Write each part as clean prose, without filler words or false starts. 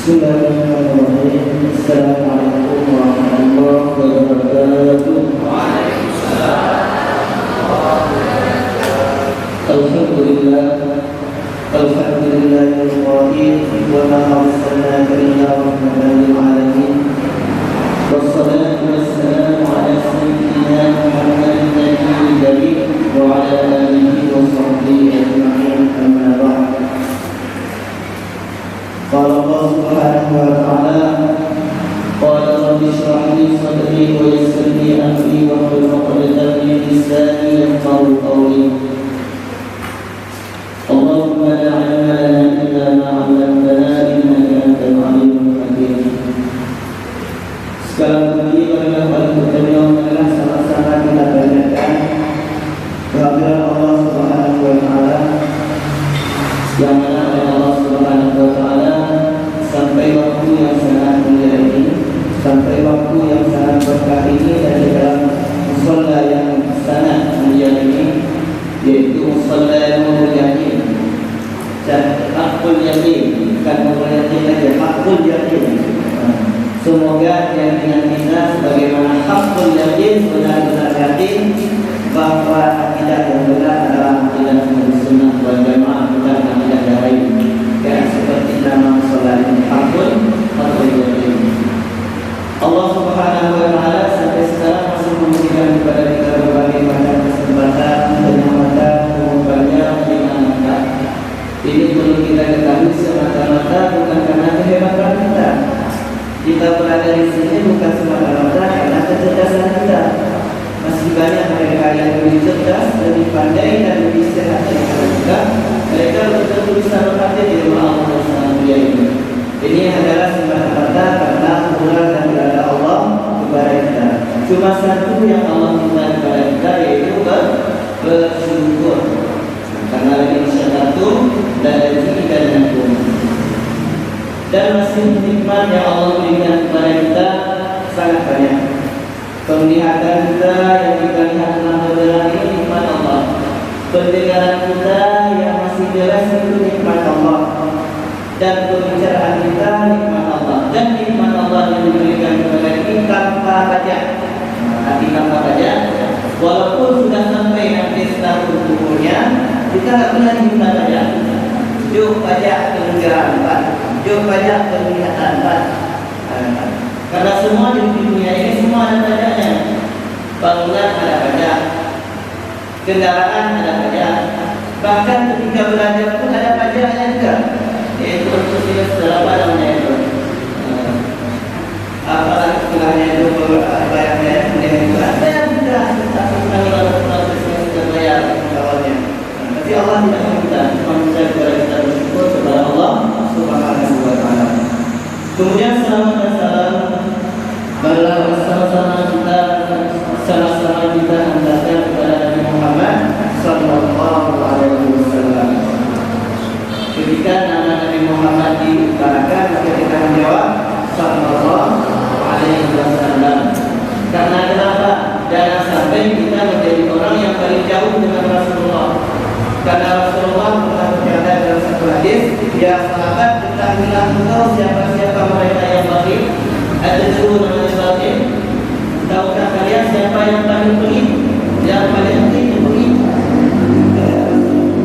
Bismillahirrahmanirrahim. Assalamualaikum warahmatullahi wabarakatuh. Alhamdulillahirrahmanirrahim. Wa ma arsalnaka illa rahmatan lil alamin. Wassalatu wassalamu ala sayyidina Muhammadin nabiyil karim wa ala alihi wa sahbihi ajma'in. Amma ba'd. Qala Allah subhanahu wa ta'ala, qala rabbi shrah li sadri wa yassir li amri wa hlul 'uqdatam min lisani yafqahu qawli. Allahumma la 'ilma lana illa ma 'allamtana innaka antal 'alimul hakim. Sekali lagi marilah kita mengenal sama-sama kita banyakkan kehadiran Allah subhanahu wa ta'ala, yang mana oleh Allah subhanahu wa ta'ala sampai waktu yang sangat mulia ini, sampai waktu yang sangat berkah ini, dan di dalam musalla yang sangat mulia ini, yaitu musalla yang yakin dan hakul yakin, bukan hakul yakin saja, hakul yakin. Semoga keyakinan kita sebagaimana hakul yakin, benar-benar yakin bahwa akidah yang benar adalah akidah Sunnah wal Jamaah, bukan akidah yang lain. Ya, seperti nama salat hakul yakin. Allah Subhanahu wa ta'ala sampai sekarang masih memberikan kepada kita berbagai macam kesempatan, penyempatan, banyak di mana-mana. Ini perlu kita ketahui semata-mata bukan karena kehebatan kita. Kita berada di sini bukan semata-mata karena kecerdasan kita. Masih banyak mereka yang lebih cerdas, lebih pandai dan lebih sehat daripada kita. Mereka betul-betul bisa bekerja di rumah Allah yang sangat mulia ini. Ini adalah semata-mata karena kurang dan berada Allah kepada kita. Cuma satu yang Allah minta kepada kita, yaitu bersyukur. Karena lagi satu dan lagi dan lakum. Dan masih nikmat yang Allah berikan kepada kita sangat banyak. Penglihatan kita yang kita lihat dalam jalan ini nikmat Allah. Pendengaran kita yang masih jelas itu nikmat Allah. Dan pembicaraan kita nikmat Allah. Dan nikmat Allah yang diberikan kepada kita tanpa pajak. Hati tanpa pajak. Walaupun sudah sampai nanti setahun umurnya, kita tidak pernah diminta pajak. Jauh pajak pendengaran Pak, jauh pajak penglihatan Pak. Karena semua di dunia ini semua ada pajaknya. Bangunan ada pajak, kendaraan ada pajak, bahkan ketika belajar pun ada pajaknya juga. Yaitu untuk saudara apa namanya itu? Apalagi setelahnya itu bayarnya kemudian itu ada yang tidak tapi kalau proses yang sudah bayar awalnya. Tapi Allah tidak meminta, cuma kepada kita bersyukur kepada Allah Subhanahu wa ta'ala. Kemudian salam dan salam marilah bersama-sama kita hendaknya kepada Nabi Muhammad sallallahu alaihi wasallam. Ketika nama Nabi Muhammad diutarakan, maka kita menjawab sallallahu alaihi wasallam. Karena kenapa? Jangan sampai kita menjadi orang yang paling jauh dengan Rasulullah. Karena Rasulullah pernah berkata dalam satu hadis, ya sahabat, ketahuilah engkau siapa-siapa mereka yang bakhil. Ada dulu namanya bakhil. Tahukah kalian siapa yang paling pelit? Yang paling pelit itu pelit.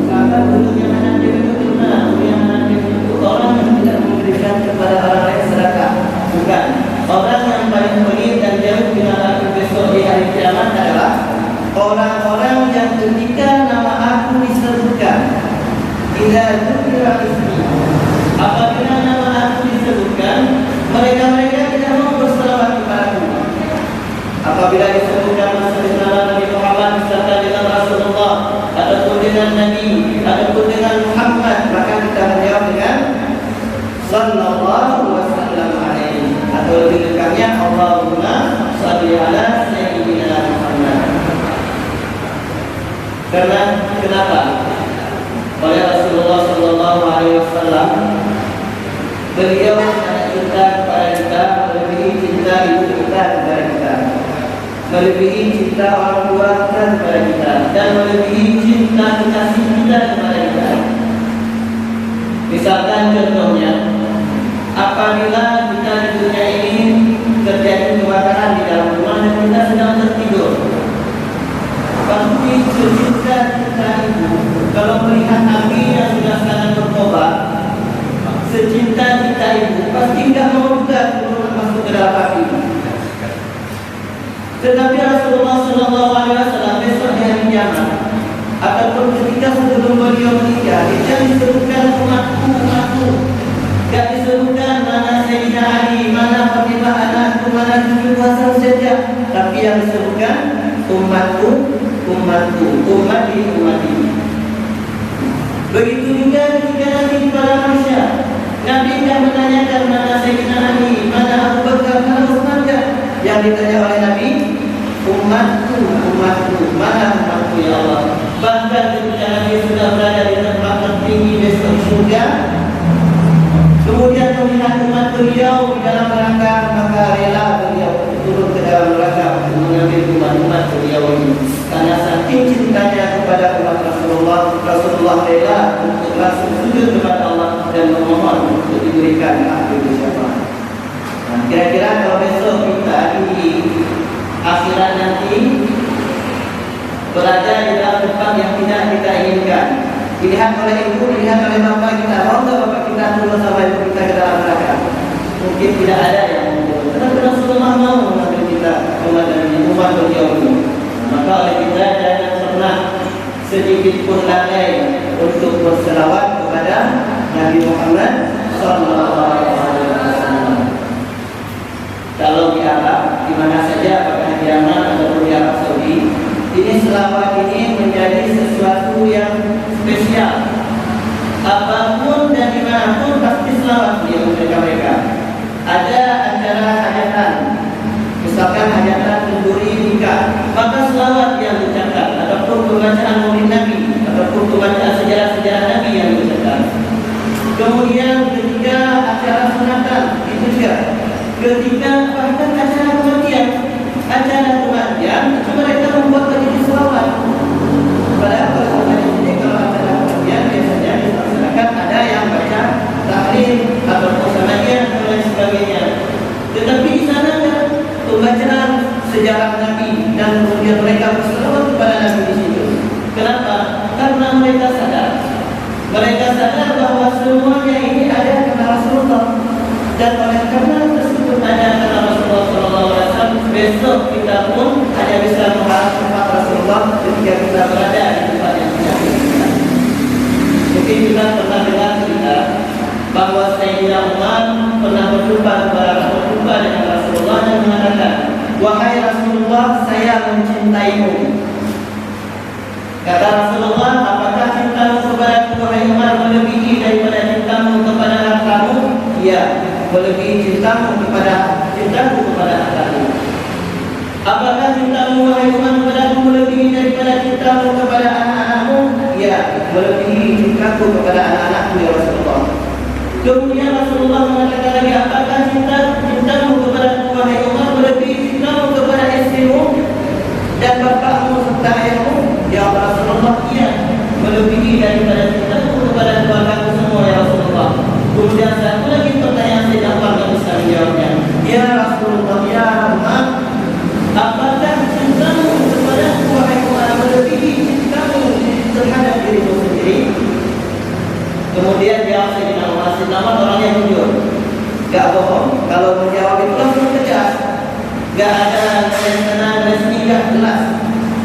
Sahabat dulu yang anak dia itu benar, yang anak dia itu orang yang tidak memberikan kepada orang lain sedekah. Bukan. Orang yang paling pelit dan jauh dengan besok di hari kiamat adalah orang-orang yang ketika nama aku disebutkan, tidak dzukira ismi, apabila nama aku disebutkan, mereka tidak mau berselawat kepadaku. Apabila disebutkan nama Nabi Muhammad beserta dengan Rasulullah, ataupun dengan Nabi, ataupun dengan Muhammad, maka kita menjawab dengan sallallahu wasallam alaihi, atau lebih dekatnya Allahumma shalli ala sayyidina Muhammad. Karena kenapa? Oleh Rasulullah sallallahu alaihi wasallam, beliau sangat cinta kepada kita, melebihi cinta ibu kita kepada kita, melebihi cinta orang tua kita kepada kita, dan melebihi cinta kekasih kita kepada kita. Misalkan contohnya, apabila kita di dunia ini terjadi kebakaran di dalam rumah dan kita sedang tertidur, pasti secinta-cinta itu kalau melihat api yang sudah sangat berkobar, secinta-cinta itu pasti tidak mau juga turun masuk ke dalam api. Tetapi Rasulullah SAW besok di hari kiamat ataupun ketika sebelum beliau meninggal, dia disebutkan umatku, tidak disebutkan mana Sayyidina Ali, mana Fatimah anakku, mana cucu Hasan saja, tapi yang disebutkan umatku, ummati. Begitu juga ketika nanti para manusia, Nabi yang menanyakan mana Sayyidina Ali, mana Abu Bakar, mana Utsman, yang ditanya oleh Nabi, umatku, mana umatku ya Allah. Bahkan ketika Nabi sudah berada di tempat tertinggi besok surga, kemudian melihat umat beliau di dalam neraka, maka rela beliau turun ke dalam neraka untuk mengambil umat beliau ini. Karena saking cintanya kepada umat Rasulullah rela untuk langsung sujud kepada Allah dan memohon untuk diberikan akhir syafaat. Nah, kira-kira kalau besok kita di akhirat nanti berada di dalam tempat yang tidak kita inginkan, dilihat oleh ibu, dilihat oleh bapak kita, mau tak bapak kita turun sama ibu kita ke dalam neraka? Mungkin tidak ada yang mau. Tetapi Rasulullah mau mengambil kita umat beliau ini. Maka oleh kita jangan pernah sedikit pun lalai untuk berselawat kepada Nabi Muhammad SAW. Kalau di Arab, di mana saja, apakah di Yaman atau di Arab Saudi, ini selawat ini menjadi sesuatu yang spesial. Apapun dan dimanapun pasti selawat dia mereka. Ada acara hajatan, misalkan hajatan kenduri nikah, maka selawat yang diucapkan, ataupun pembacaan maulid Nabi, ataupun pembacaan sejarah-sejarah Nabi yang diucapkan. Kemudian ketika acara sunatan itu juga, ketika bahkan acara kematian itu mereka membuat menjadi selawat. Padahal kalau acara kematian biasanya dilaksanakan ada yang baca tahlil atau samaian dan lain sebagainya. Tetapi di sana ada pembacaan sejarah Nabi dan kemudian mereka berselawat kepada Nabi di situ. Kenapa? Karena mereka sadar bahwa semuanya ini ada karena Rasulullah, dan oleh karena tersebut ada karena Rasulullah SAW, besok kita pun hanya bisa mengharap tempat Rasulullah ketika kita berada di tempat yang tidak diinginkan. Mungkin kita pernah dengar cerita bahwa Sayyidina Umar pernah berjumpa dengan Rasulullah dan mengatakan, wahai Rasulullah, saya mencintaimu. Kata Rasulullah, apakah cintamu kepada wahai Umar melebihi daripada cintamu kepada hartamu? Ya, melebihi cintamu kepada hartamu. Apakah cintamu wahai Umar kepadaku melebihi daripada cintamu kepada anak-anakmu? Ya, melebihi cintaku kepada anak-anakku ya Rasulullah. Kemudian Rasulullah mengatakan lagi, apakah cintamu kepada wahai Umar melebihi cintamu kepada istrimu dan bapakmu serta ayahmu? Ya Rasulullah, iya, melebihi daripada cintamu kepada keluargaku semua ya Rasulullah. Kemudian satu lagi pertanyaan saya dapat bisa menjawabnya. Ya Rasulullah, ya Umar, apakah cintamu kepada wahai Umar melebihi cintamu terhadap dirimu sendiri? Kemudian jawab Sayyidina Umar orang yang jujur, gak bohong. Kalau menjawab itu langsung tegas, gak ada tenang dan sehingga jelas.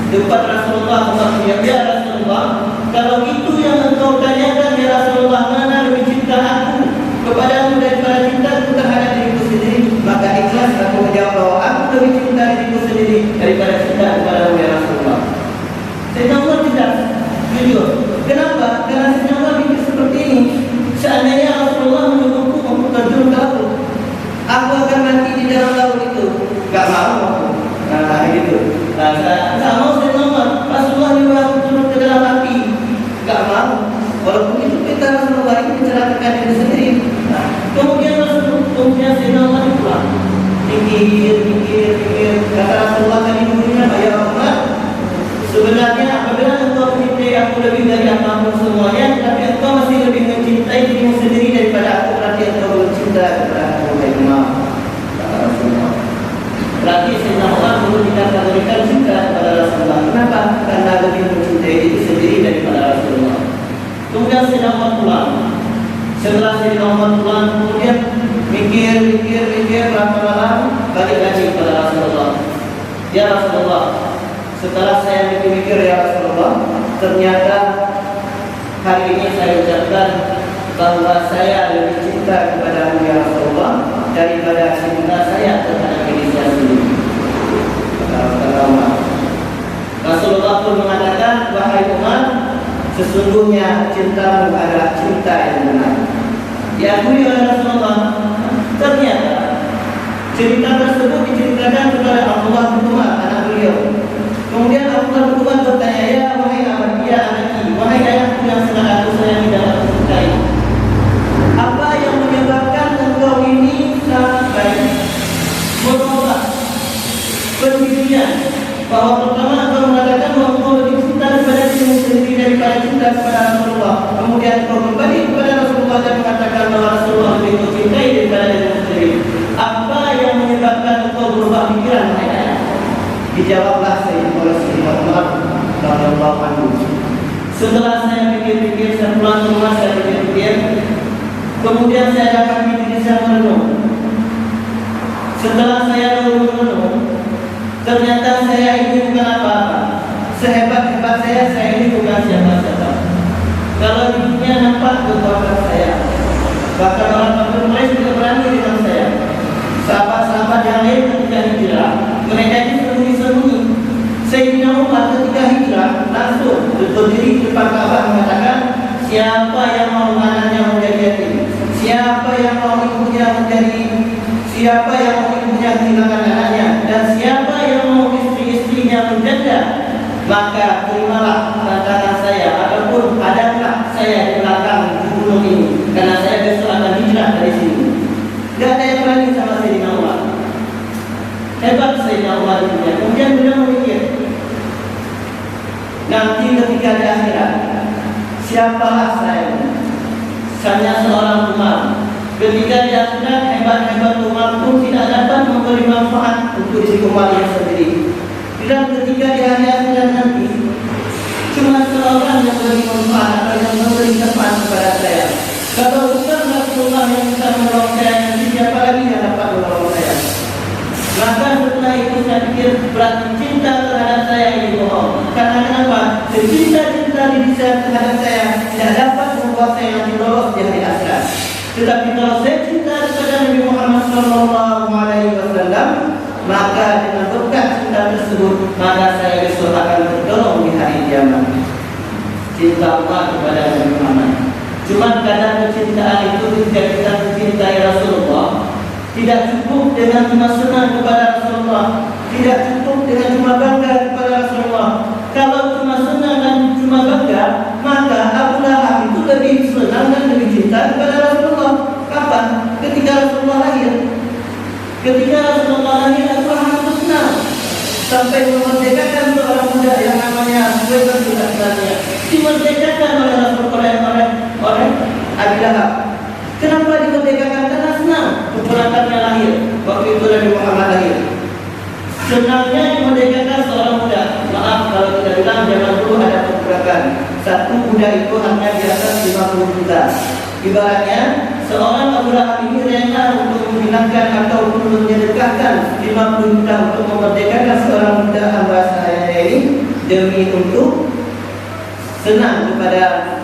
Depan Rasulullah SAW, ya Rasulullah, kalau itu yang engkau tanyakan ya Rasulullah, mana lebih cinta aku kepadamu daripada cintaku terhadap diriku sendiri, maka ikhlas aku menjawab bahwa aku lebih cinta diriku sendiri daripada cinta kepadamu ya Rasulullah. Sayyidina Umar tidak jujur. Kenapa? Karena Sayyidina Umar pikir seperti ini, seandainya Rasulullah menyuruhku untuk terjun ke laut, aku akan mati di dalam laut itu. Gak mau aku. Nah gitu. Gak mau Sayyidina Umar, Rasulullah juga aku turun ke dalam api. Gak mau. Walaupun itu kita Rasulullah ini mencelakakan diri sendiri. Nah, kemudian Sayyidina Umar pulang. Pikir. Kata Rasulullah tadi mungkinnya, ya Umar, sebenarnya apabila engkau mencintai aku lebih dari apapun semuanya, tapi engkau masih lebih mencintai dirimu sendiri daripada aku, berarti engkau belum cinta kepada Berarti Sayyidina Umar perlu dikategorikan cinta kepada Rasulullah. Kenapa? Karena lebih mencintai diri sendiri daripada Rasulullah. Kemudian Sayyidina Umar pulang. Setelah Sayyidina Umar pulang, kemudian mikir berapa malam, balik lagi kepada Rasulullah. Ya Rasulullah, setelah saya mikir-mikir ya Rasulullah, ternyata hari ini saya ucapkan bahwa saya lebih cinta kepada ya Rasulullah daripada cinta saya terhadap diri saya sendiri. Rasulullah pun mengatakan, wahai Umar, sesungguhnya cintamu adalah cinta yang benar. Diakui oleh Rasulullah. Ternyata cerita tersebut diceritakan kepada Abdullah bin Umar, anak beliau. Kemudian Abdullah bin Umar bertanya, ya wahai abadi, ya anakku, wahai ayahku yang sangat aku sayangi dan aku cintai, apa yang menyebabkan engkau ini sampai merubah pendirian? Bahwa pertama engkau mengatakan bahwa engkau lebih cinta kepada dirimu sendiri daripada cinta kepada Rasulullah. Kemudian engkau kembali kepada Rasulullah dan mengatakan bahwa Rasulullah lebih engkau cintai daripada dirimu sendiri. Apa yang menyebabkan engkau berubah pikiran, wahai ayah? Dijawablah Sayyidina Umar radhiyallahu anhu. Setelah saya pikir-pikir, saya pulang ke rumah, saya pikir-pikir, kemudian saya dapati diri saya merenung. Setelah saya merenung, ternyata saya ini bukan apa-apa. Sehebat-hebat saya ini bukan siapa-siapa. Kalau di dunia nampak kekuatan saya, bahkan orang kafir Quraisy tidak berani dengan saya. Sahabat-sahabat yang lain ketika hijrah, mereka ini sembunyi-sembunyi. Sayyidina Umar ketika hijrah langsung berdiri di depan Ka'bah mengatakan, siapa yang mau anaknya menjadi yatim, siapa yang mau ibunya kehilangan anaknya, dan siapa yang mau istri-istrinya menjanda, maka terimalah tantangan saya, ataupun hadaplah saya di belakang di gunung ini, karena saya besok akan hijrah dari sini. Tidak ada yang berani sama Sayyidina Umar. Hebat Sayyidina Umar itu. Kemudian beliau memikir, nanti ketika di akhirat, siapalah saya? Hanya seorang Umar. Ketika di akhirat, hebat-hebat Umar pun tidak dapat memberi manfaat untuk diri Umarnya sendiri. Dan ketika di hari akhirat nanti, cuma seorang yang memberi manfaat atau yang memberi manfaat kepada saya. Kalau bukan Rasulullah yang bisa menolong saya, nanti siapa lagi yang dapat menolong saya? Maka setelah itu saya pikir berarti cinta terhadap saya ini bohong. Karena kenapa? Cinta diri saya terhadap saya tidak dapat membuat saya nanti lolos di hari akhirat. Tetapi kalau saya cinta kepada Nabi Muhammad SAW, maka dengan berkat cinta tersebut, maka saya besok akan tertolong di hari kiamat. Cinta Allah kepada Nabi Muhammad. Cuma kadang kecintaan itu ketika kita mencintai Rasulullah, tidak cukup dengan cuma senang kepada Rasulullah, tidak cukup dengan cuma bangga kepada Rasulullah. Kalau cuma senang dan cuma bangga, maka Abu Lahab itu lebih senang dan lebih cinta kepada Rasulullah. Kapan? Ketika Rasulullah lahir. Ketika Rasulullah lahir, Abu Lahab itu senang sampai memerdekakan seorang muda yang namanya Zubair bin Al-Awwam. Dimerdekakan oleh Rasulullah oleh Abu Lahab. Kenapa dimerdekakan? Karena senang keponakannya lahir. Waktu itu Nabi Muhammad lahir. Senangnya dimerdekakan seorang muda. Maaf kalau kita bilang zaman dulu ada pergerakan. Satu muda itu hanya di atas 50 juta. Ibaratnya seorang Abu Lahab ini rela untuk menghilangkan atau menyedekahkan 50 juta untuk memerdekakan seorang muda hamba saya ini demi untuk senang kepada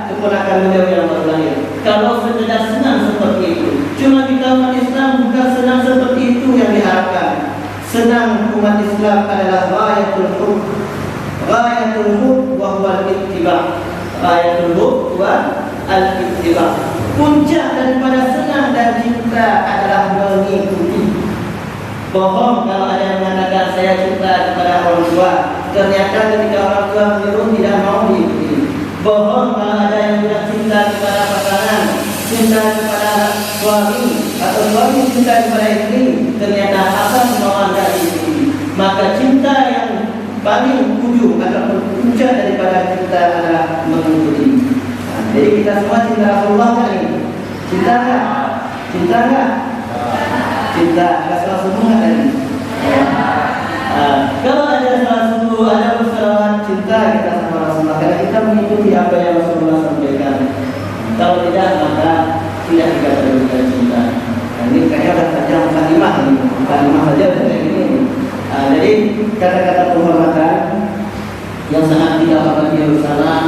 keponakan beliau yang baru lahir. Kalau sekedar senang seperti itu, cuma kita umat Islam bukan senang seperti itu yang diharapkan. Senang umat Islam adalah ghayatul hub wa huwa al-ittiba'. Ghayatul hub wa al-ittiba'. Puncak daripada senang dan cinta adalah mengikuti. Bohong kalau ada yang mengatakan saya cinta kepada orang tua, ternyata ketika orang tua menyuruh tidak mau diikuti. Bohong kalau ada yang bilang cinta kepada pasangan, cinta kepada suami, atau suami cinta kepada istri, ternyata apa semua tidak diikuti. Maka cinta yang paling ujung atau puncak daripada cinta adalah mengikuti. Jadi kita semua cinta Rasulullah kan ini? Cinta enggak? Cinta enggak? cinta. Ada salah satu nggak tadi? Kalau ada salah satu, ada persoalan cinta kita sama Rasulullah, karena kita mengikuti apa yang Rasulullah sampaikan. Kalau tidak, maka tidak dikatakan dengan cinta. Nah, ini kayaknya udah panjang kalimat saja udah kayak gini. Jadi kata-kata penghormatan yang sangat kita hormati Yerusalem,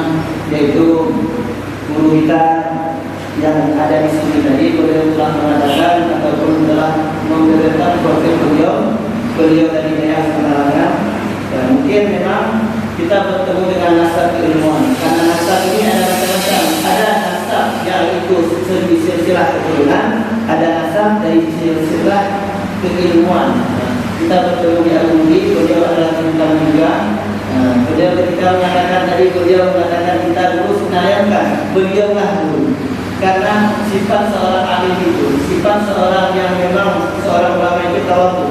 yaitu guru kita yang ada di sini tadi, beliau telah mengatakan ataupun telah memberikan profil beliau dari daerah Semarang. Dan mungkin memang kita bertemu dengan nasab keilmuan, karena nasab ini ada macam-macam. Ada nasab yang itu segi silsilah keturunan, ada nasab dari silsilah keilmuan. Kita bertemu di Al-Mudi, beliau adalah tentang juga. Beliau ketika mengatakan tadi, beliau mengatakan kita dulu senayangkan beliaulah dulu. Karena sifat seorang alim itu, sifat seorang yang memang seorang ulama itu tawadhu.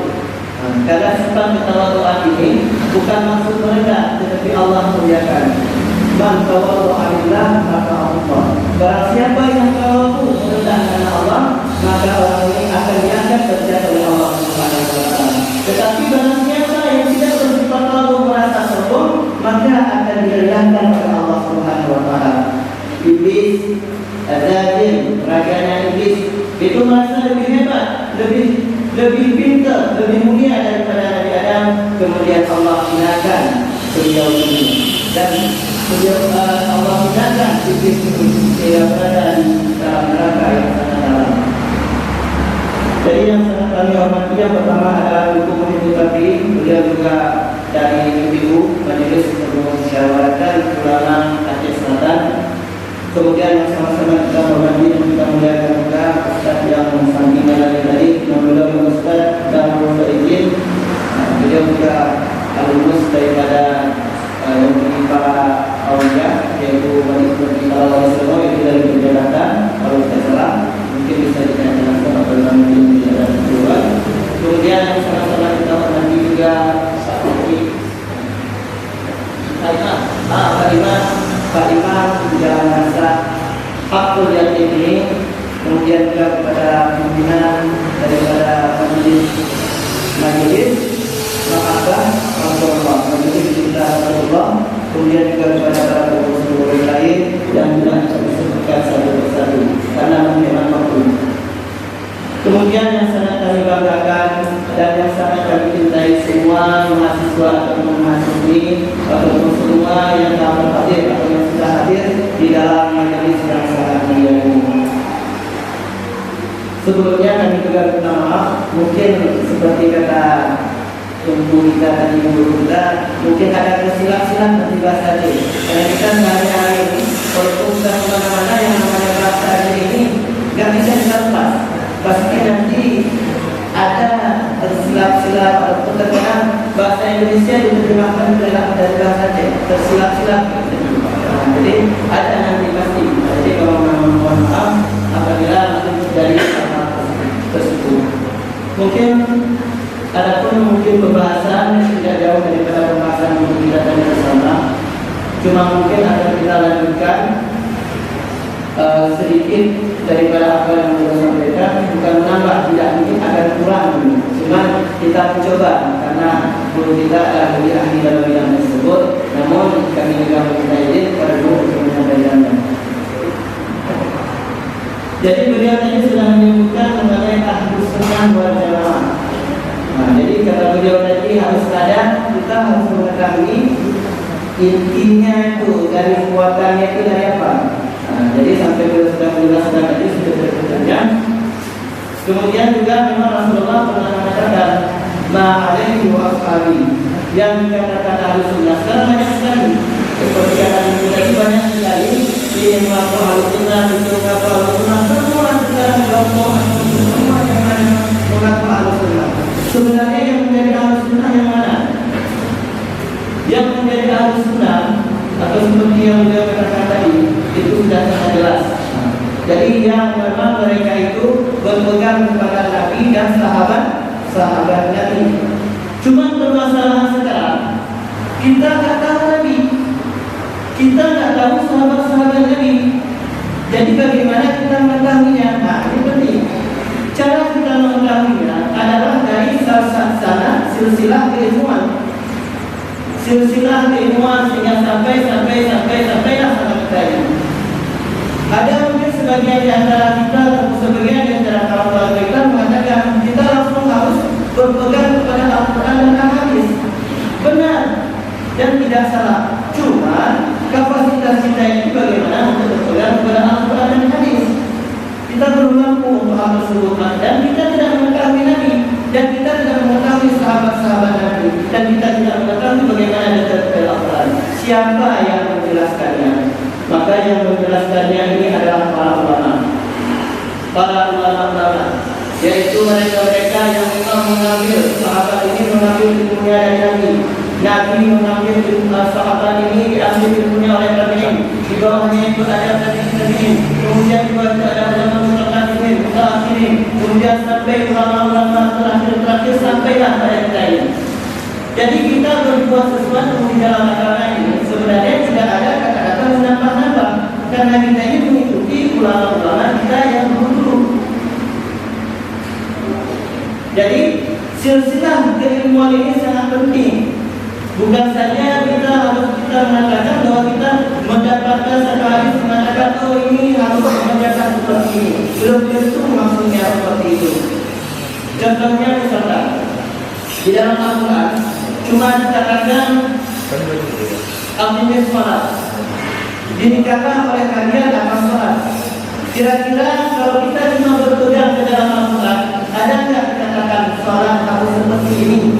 Karena sifat ketawadhuan ini bukan maksud mereka, tetapi Allah muliakan. Man tawadhu'a lillah maka Allah. Barang siapa yang tawadhu merendahkan Allah, maka orang ini akan diangkat derajat oleh Allah Subhanahu wa taala. Tetapi barang siapa yang tidak bersifat tawadhu merasa sombong, maka akan direndahkan oleh Allah Subhanahu wa taala. Iblis, Azazil, raganya iblis itu merasa lebih hebat, lebih pintar, lebih mulia daripada Nabi Adam. Kemudian Allah hinakan beliau ini, dan beliau Allah hinakan iblis ini sehingga berada di dalam neraka yang sangat dalam. Jadi yang sangat kami hormati yang pertama adalah hukum itu tadi, beliau juga dari ibu majelis musyawaratan ulama Aceh Selatan. Kemudian yang sama-sama kita hormati dan kita muliakan juga Ustaz yang sampingan tadi, Nabiullah Ustaz dan Muhammad Izin. Beliau juga alumnus daripada yang menimpa Aulia, yaitu Majelis Ulama Islam, yaitu dari Jakarta. Kalau saya salah, mungkin bisa dijelaskan apa yang tidak ada kedua. Kemudian yang sama-sama kita hormati juga Pak Fikri, Pak Imam Jalan Nasa Fakul Yatim ini. Kemudian juga kepada pimpinan daripada majelis Ma'abah Rasulullah, majelis cinta Rasulullah. Kemudian juga kepada para pengurus lain yang tidak bisa disebutkan satu persatu karena memang waktu. Kemudian yang sangat kami banggakan dan yang sangat kami cintai semua mahasiswa atau mahasiswi ataupun semua yang telah hadir atau yang sudah hadir di dalam majelis yang sangat mulia ini. Sebelumnya kami juga minta maaf, mungkin seperti kata ibu kita tadi, guru kita, mungkin ada kesilapan nanti bahasa Aceh. Karena kita sehari-hari ini, walaupun sudah kemana-mana yang namanya bahasa Aceh ini nggak bisa dilepas. Pasti nanti ada tersilap-silap atau terkadang bahasa Indonesia diterjemahkan dari bahasa Aceh, tersilap-silap. Jadi ada nanti pasti. Jadi kalau mohon maaf apabila dari hal tersebut. Mungkin adapun mungkin pembahasan tidak jauh daripada pembahasan yang kita tadi bersama. Cuma mungkin akan kita lanjutkan sedikit daripada apa yang kita sampaikan, bukan menambah, tidak mungkin akan kurang. Cuma kita mencoba karena guru kita adalah lebih ahli dalam bidang tersebut. Namun kami juga meminta izin kepada guru untuk menyampaikannya. Jadi beliau tadi sudah menyebutkan mengenai Ahlus Sunnah wal Jamaah. Nah, jadi kata beliau tadi harus ada, kita harus mengetahui intinya itu dari kekuatannya itu dari apa. Nah, jadi sampai beliau sudah menjelaskan tadi sudah terjadi. Kemudian juga memang Rasulullah pernah mengatakan ma'alaihi wa ashabi, yang dikatakan Ahlus Sunnah sekarang banyak sekali. Seperti kata tadi banyak sekali ini mengaku Ahlus Sunnah, itu mengaku Ahlus Sunnah, semua sekarang kelompok semua yang mengaku Ahlus Sunnah. Sebenarnya yang menjadi Ahlus Sunnah yang mana? Yang menjadi Ahlus Sunnah atau seperti yang beliau katakan tadi itu sudah sangat jelas. Jadi yang memang mereka itu berpegang kepada Nabi dan sahabat Nabi. Cuma permasalahan sekarang kita tak tahu Nabi, kita tak tahu sahabat-sahabat Nabi. Jadi bagaimana kita mengetahuinya? Nah, ini penting. Cara kita mengetahuinya silsilah keilmuan. Silsilah keilmuan sehingga sampailah sama kita ini. Ada mungkin sebagian di antara kita atau sebagian di antara kawan-kawan kita mengatakan kita langsung harus berpegang kepada Al-Quran dan Hadis. Benar dan tidak salah. Cuma kapasitas kita ini bagaimana untuk berpegang kepada Al-Quran dan Hadis. Kita belum mampu untuk hal tersebut dan kita tidak mengetahui Nabi dan kita tidak mengetahui sahabat-sahabat Nabi dan kita tidak mengetahui bagaimana detail Al-Quran. Siapa yang menjelaskannya? Maka yang menjelaskannya ini adalah para ulama, yaitu mereka yang memang mengambil sahabat ini mengambil ilmunya dari Nabi mengambil ilmu sahabat ini diambil ilmunya oleh tabi'in. Di bawahnya itu ada tabi'in, kemudian di bawah itu ada ulama-ulama mutaakhirin, kemudian sampai ulama-ulama terakhir sampailah pada kita ini. Jadi kita berbuat sesuatu di dalam agama ini sebenarnya tidak ada kata-kata menambah-nambah, karena kita ini mengikuti ulama-ulama kita yang dulu. Jadi silsilah keilmuan ini sangat penting. Bukan saja kita mengatakan bahwa kita mendapatkan satu hadis mengatakan oh ini harus mengerjakan seperti ini. Belum tentu maksudnya seperti itu. Contohnya misalkan di dalam Al-Quran cuma dikatakan aqimis shalah, dinikahkan oleh kalian akan sholat. Kira-kira kalau kita cuma berpegang ke dalam Al-Quran, ada nggak dikatakan sholat harus seperti ini?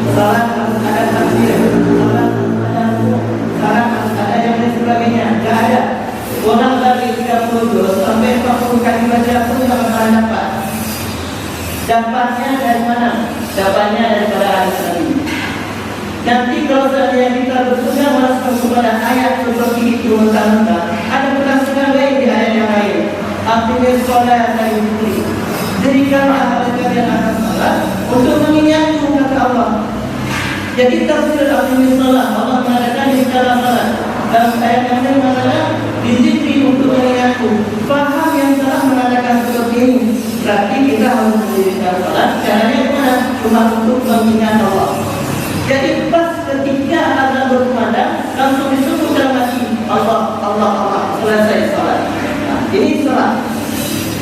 Sholat harus ada takbir, sholat harus ada rukuk, sholat harus ada yang lain sebagainya. Nggak ada. Orang dari 30 juz sampai 40 kali baca pun nggak bakalan dapat. Dapatnya dari mana? Dapatnya daripada hadis Nabi. Nanti kalau seandainya kita berpegang langsung kepada ayat seperti itu mentang-mentang, ada penafsiran lain di ayat yang lain. Artinya sholat yang diberi. Jadikanlah kalian akan sholat untuk mengingatku kata Allah. Jadi tafsir artinya sholat Allah mengatakan di dalam sholat. Dalam ayat yang lain mengatakan dizikri untuk mengingatku. Faham yang salah mengatakan seperti ini. Berarti kita harus mendirikan sholat. Caranya mana? Cuma untuk mengingat Allah. Jadi pas ketika azan berkumandang langsung disuruh dalam hati Allah, Allah, Allah, selesai sholat. Nah, ini sholat.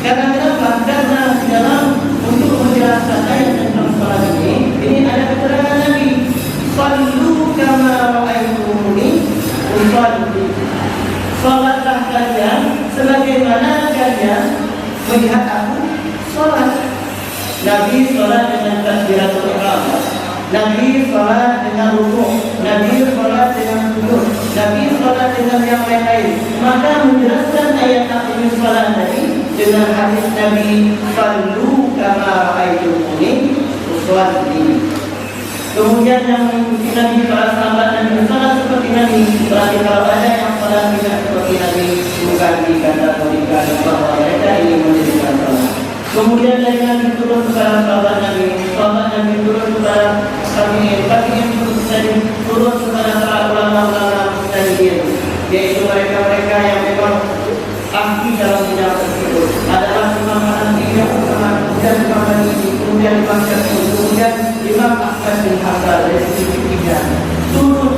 Karena kenapa? Karena di dalam untuk menjelaskan ayat tentang sholat ini ada keterangan Nabi. Sallu kama ra'aitumuni usalli. Sholatlah kalian sebagaimana kalian melihat aku sholat. Nabi sholat dengan takbiratul ihram. Nabi sholat dengan rukuk, Nabi sholat dengan sujud, Nabi sholat dengan yang lain-lain. Maka menjelaskan ayat aqimis shalah tadi dengan hadis Nabi sallu kama ra'aitumuni usalli. Kemudian yang mengikuti Nabi para sahabat Nabi sholat seperti Nabi. Berarti kalau ada yang sholat tidak seperti Nabi, bukan dikategorikan bahwa mereka ini mendirikan sholat. Kemudian dari Nabi turun kepada sahabat Nabi turun kepada tabi'in turun kepada para ulama-ulama mujtahidin, yaitu mereka-mereka yang memang ahli dalam bidang tersebut. Adalah Imam Hanafi, kemudian Imam Maliki, kemudian Imam Syafi'i, kemudian Imam Ahmad bin Hanbal dari sisi fikihnya. Turun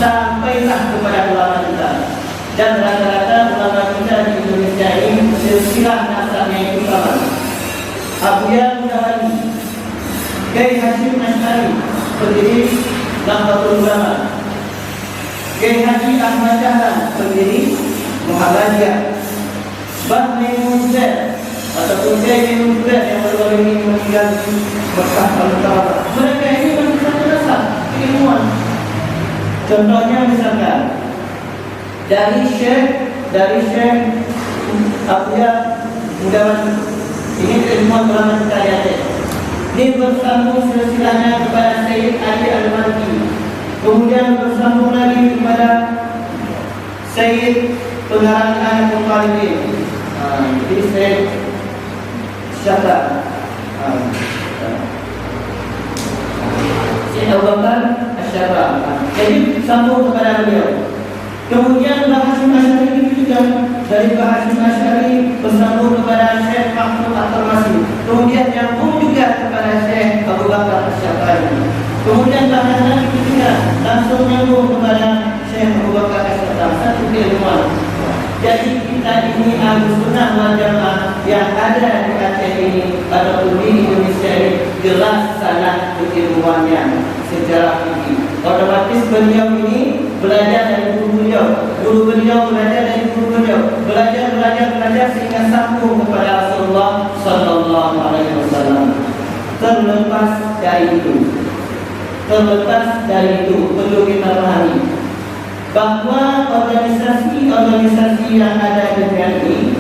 sampailah kepada ulama kita. Dan rata-rata ulama kita di Indonesia ini silsilah nasabnya itu sama. Abuya Mudahari, Kiai Hasyim Asy'ari, pendiri Nahdlatul Ulama, Kiai Haji Ahmad Dahlan, pendiri Muhammadiyah, Bah Maimun Zubair ataupun Kiai Maimun Zubair yang baru ini meninggal di Mekah Al-Mukarramah. Mereka ini masih satu nasab keilmuan. Contohnya misalkan dari Syekh Abuya Mudahari, ini keilmuan ulama kita ya. Ini bersambung silsilahnya kepada Sayyid Ali Al-Maliki. Kemudian bersambung lagi kepada Sayyid pengarang Ayat Al-Qalibin. Jadi Sayyid Syahra, Sayyid Abu Bakar Asy'ari. Jadi sambung kepada beliau. Kemudian Hasyim Asy'ari juga dari Hasyim Asy'ari bersambung kepada Syekh Mahmud At-Tarmasi. Kemudian nyambung juga kepada Syekh Ahlus Sunnah wal Jamaah yang ada di Aceh ini ataupun di Indonesia ini jelas sanad keilmuannya sejarah fikih. Otomatis beliau ini belajar dari guru beliau belajar dari guru beliau, belajar sehingga sambung kepada Rasulullah Sallallahu Alaihi Wasallam. Terlepas dari itu perlu kita pahami bahwa organisasi yang ada di dunia ini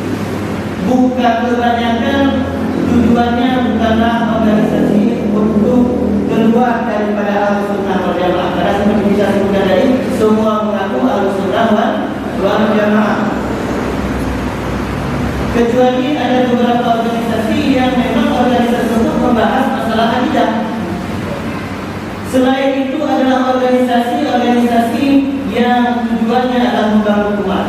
bukan kebanyakan tujuannya bukanlah organisasi untuk keluar daripada Ahlus Sunnah wal Jamaah. Karena seperti kita sebutkan tadi, semua mengaku Ahlus Sunnah wal Jamaah. Kecuali ada beberapa organisasi yang memang organisasi tersebut membahas masalah akidah. Selain itu adalah organisasi yang tujuannya adalah membangun umat.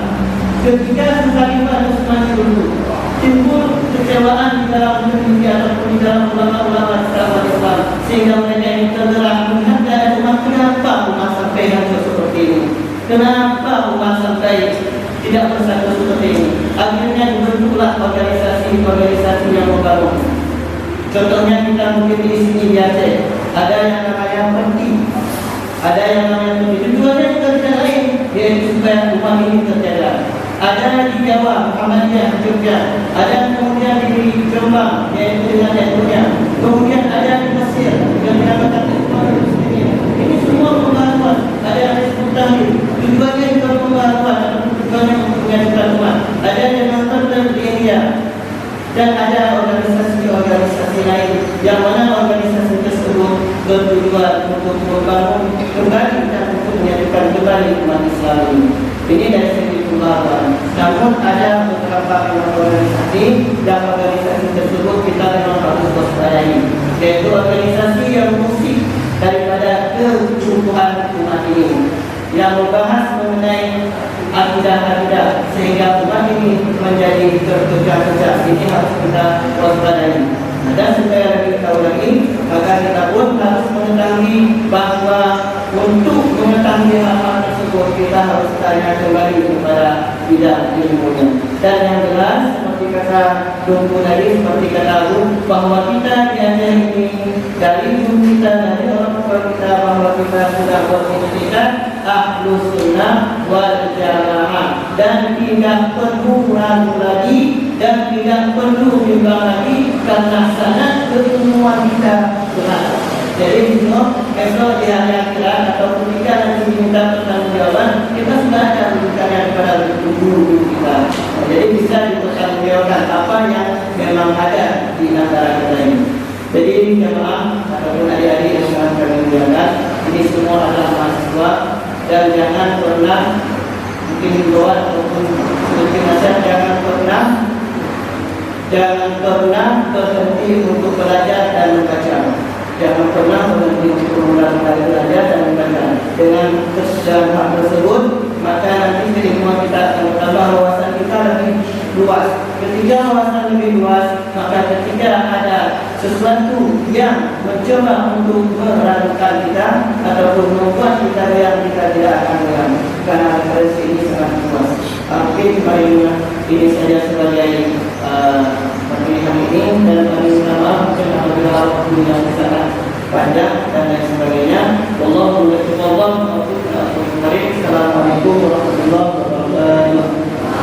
Ketika Khalifah Utsman dulu timbul kecewaan di dalam dunia ataupun di dalam ulama-ulama Islam, sehingga mereka yang tergerak melihat dari umat, kenapa umat sampai hancur seperti ini? Kenapa umat sampai tidak bersatu seperti ini? Akhirnya dibentuklah organisasi yang membangun. Contohnya kita mungkin di sini di Aceh ada yang namanya Perti, ada yang namanya Perti. Tujuannya bukan tidak lain, yaitu supaya umat ini terjaga. Ada di Jawa, Muhammadiyah, Jogja. Ada kemudian di Jombang, yaitu dengan NU-nya. Kemudian ada di Mesir, yang dinamakan Ikhwanul Muslimin. Ini semua pembaruan. Ada yang disebut Tahrir. Tujuannya juga pembaruan, tujuannya untuk mengajukan umat. Ada yang nonton di India. Dan ada organisasi lain yang mana organisasi tersebut bertujuan untuk membangun kembali dan untuk menjadikan kembali umat Islam ini. Ini dari segi pembaruan. Namun ada beberapa organisasi tersebut kita memang harus waspadai, yaitu organisasi yang musik daripada kecumbuhan umat ini, yang membahas mengenai akidah sehingga umat ini menjadi terpecah-pecah. Ini harus kita waspadai. Dan supaya lebih tahu lagi, maka kita pun harus mengetahui bahwa untuk mengetahui hal-hal tersebut kita harus tanya kembali kepada bidang ilmunya. Dan yang jelas seperti kata Dungku tadi, seperti kata Abu, bahwa kita di Aceh ini dari ibu kita, dari orang tua kita, bahwa kita sudah berkomunikasi Ahlus Sunnah wal Jamaah, dan tidak perlu ragu lagi dan tidak perlu bimbang lagi karena sanad keilmuan kita benar. Jadi besok di hari akhirat atau ketika nanti diminta pertanggungjawaban, kita sudah ada rujukannya kepada guru kita. Jadi bisa dipertanggungjawabkan apa yang memang ada di antara kita ini. Jadi jemaah ataupun adik-adik yang sangat kami muliakan, ini semua adalah mahasiswa, dan jangan pernah mungkin himbauan ataupun mungkin nasihat, jangan pernah berhenti untuk belajar dan membaca. Jangan pernah berhenti untuk belajar dan membaca. Dengan kesadaran hal tersebut, maka nanti keilmuan kita akan bertambah, wawasan kita lebih luas. Ketika wawasan lebih luas, maka ketika ada sesuatu yang mencoba untuk meragukan kita ataupun membuat kita yang kita tidak akan dengar, karena referensi ini sangat luas. Mungkin ini saja sebagai pemilihan ini, dan kami minta maaf apabila waktu yang sangat panjang dan